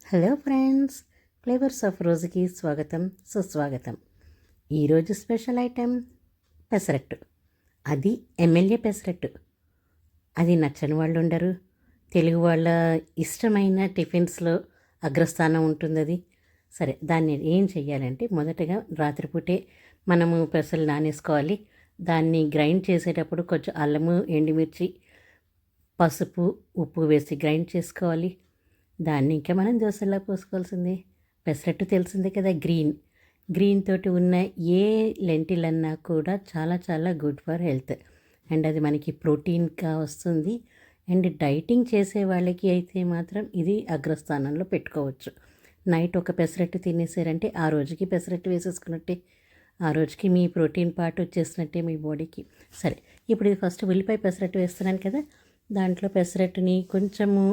Hello friends, flavours of రోజుకి స్వాగతం సుస్వాగతం. ఈరోజు స్పెషల్ ఐటెం పెసరట్టు. అది ఎమ్మెల్యే పెసరట్టు. అది నచ్చని వాళ్ళు ఉండరు. తెలుగు వాళ్ళ ఇష్టమైన టిఫిన్స్లో అగ్రస్థానం ఉంటుంది అది. సరే, దాన్ని ఏం చెయ్యాలంటే మొదటగా రాత్రిపూటే మనము పెసలు నానేసుకోవాలి. దాన్ని గ్రైండ్ చేసేటప్పుడు కొంచెం అల్లము, ఎండుమిర్చి, పసుపు, ఉప్పు వేసి గ్రైండ్ చేసుకోవాలి. దాన్ని ఇంకా మనం దోశలా పోసుకోవాల్సిందే. పెసరట్టు తెలిసిందే కదా, గ్రీన్ తోటి ఉన్న ఏ లెంటిల్ అన్నా కూడా చాలా చాలా గుడ్ ఫర్ హెల్త్. అండ్ అది మనకి ప్రోటీన్గా వస్తుంది. అండ్ డైటింగ్ చేసే వాళ్ళకి అయితే మాత్రం ఇది అగ్రస్థానంలో పెట్టుకోవచ్చు. నైట్ ఒక పెసరట్టు తినేసారంటే ఆ రోజుకి పెసరట్టు వేసేసుకున్నట్టే, ఆ రోజుకి మీ ప్రోటీన్ పార్ట్ వచ్చేసినట్టే మీ బాడీకి. సరే, ఇప్పుడు ఇది ఫస్ట్ ఉల్లిపాయ పెసరట్టు వేస్తున్నాను కదా, దాంట్లో పెసరట్టుని కొంచెము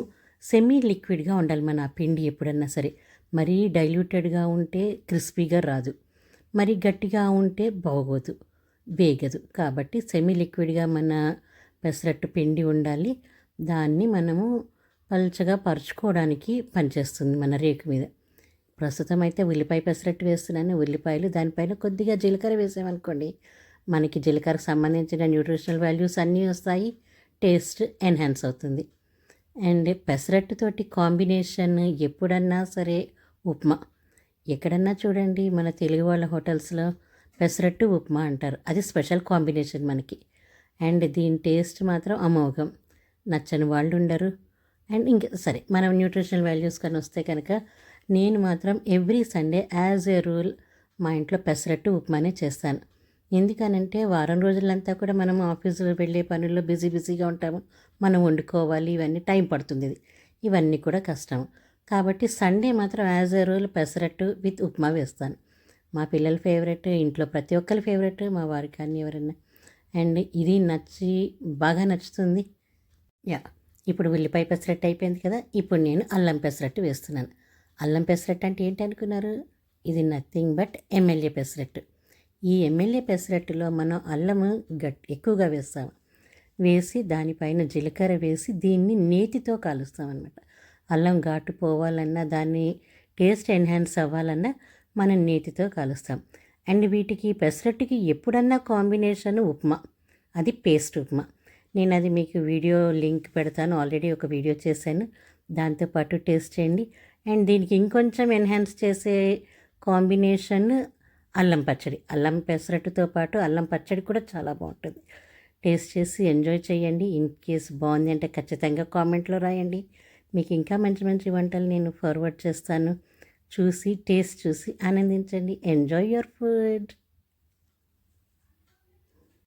సెమీ లిక్విడ్గా ఉండాలి మన పిండి ఎప్పుడన్నా సరే. మరీ డైల్యూటెడ్గా ఉంటే క్రిస్పీగా రాదు, మరీ గట్టిగా ఉంటే బాగోదు, వేగదు. కాబట్టి సెమీ లిక్విడ్గా మన పెసరట్టు పిండి ఉండాలి. దాన్ని మనము పల్చగా పరుచుకోవడానికి పనిచేస్తుంది మన రేకు మీద. ప్రస్తుతం అయితే ఉల్లిపాయ పెసరట్టు వేస్తున్నాను. ఉల్లిపాయలు, దానిపైన కొద్దిగా జీలకర్ర వేసామనుకోండి, మనకి జీలకర్రకు సంబంధించిన న్యూట్రిషనల్ వాల్యూస్ అన్నీ వస్తాయి, టేస్ట్ ఎన్హాన్స్ అవుతుంది. అండ్ పెసరట్టుతోటి కాంబినేషన్ ఎప్పుడన్నా సరే ఉప్మా. ఎక్కడన్నా చూడండి మన తెలుగు వాళ్ళ హోటల్స్లో పెసరట్టు ఉప్మా అంటారు. అది స్పెషల్ కాంబినేషన్ మనకి. అండ్ దీని టేస్ట్ మాత్రం అమోఘం. నచ్చని వాళ్ళు ఉండరు. అండ్ ఇంకా సరే, మనం న్యూట్రిషనల్ వాల్యూస్ కానీ వస్తే కనుక నేను మాత్రం every Sunday as a rule మా ఇంట్లో పెసరట్టు ఉప్మానే చేస్తాను. ఎందుకనంటే వారం రోజులంతా కూడా మనం ఆఫీసులో వెళ్ళే పనుల్లో బిజీగా ఉంటాము. మనం వండుకోవాలి, ఇవన్నీ టైం పడుతుంది. ఇవన్నీ కూడా కష్టం. కాబట్టి సండే మాత్రం as a rule pesarattu with upma వేస్తాను. మా పిల్లల ఫేవరెట్, ఇంట్లో ప్రతి ఒక్కరి ఫేవరెట్, మా వారికి కానీ ఎవరన్నా. అండ్ ఇది బాగా నచ్చుతుంది. ఇప్పుడు ఉల్లిపాయ పెసరట్టు అయిపోయింది కదా, ఇప్పుడు నేను అల్లం పెసరట్టు వేస్తున్నాను. అల్లం పెసరట్టు అంటే ఏంటి అనుకున్నారు? ఇది నథింగ్ బట్ ఎమ్మెల్యే పెసరట్టు. ఈ ఎమ్మెల్యే పెసరట్టులో మనం అల్లము ఎక్కువగా వేసి దానిపైన జీలకర్ర వేసి దీన్ని నేతితో కాలుస్తామన్నమాట. అల్లం ఘాటు పోవాలన్నా, దాన్ని టేస్ట్ ఎన్హాన్స్ అవ్వాలన్నా మనం నేతితో కాలుస్తాం. అండ్ వీటికి పెసరట్టుకి ఎప్పుడన్నా కాంబినేషన్ ఉప్మా, అది పేస్ట్ ఉప్మా. నేను అది మీకు వీడియో లింక్ పెడతాను, ఆల్రెడీ ఒక వీడియో చేశాను, దాంతోపాటు టేస్ట్ చేయండి. అండ్ దీనికి ఇంకొంచెం ఎన్హాన్స్ చేసే కాంబినేషన్ అల్లం పచ్చడి. అల్లం పెసరట్టుతో పాటు అల్లం పచ్చడి కూడా చాలా బాగుంటుంది. టేస్ట్ చేసి ఎంజాయ్ చేయండి. ఇన్ కేస్ బాగుంది అంటే ఖచ్చితంగా కామెంట్లో రాయండి. మీకు ఇంకా మంచి మంచి వంటలు నేను ఫార్వర్డ్ చేస్తాను. టేస్ట్ చూసి ఆనందించండి. Enjoy your food.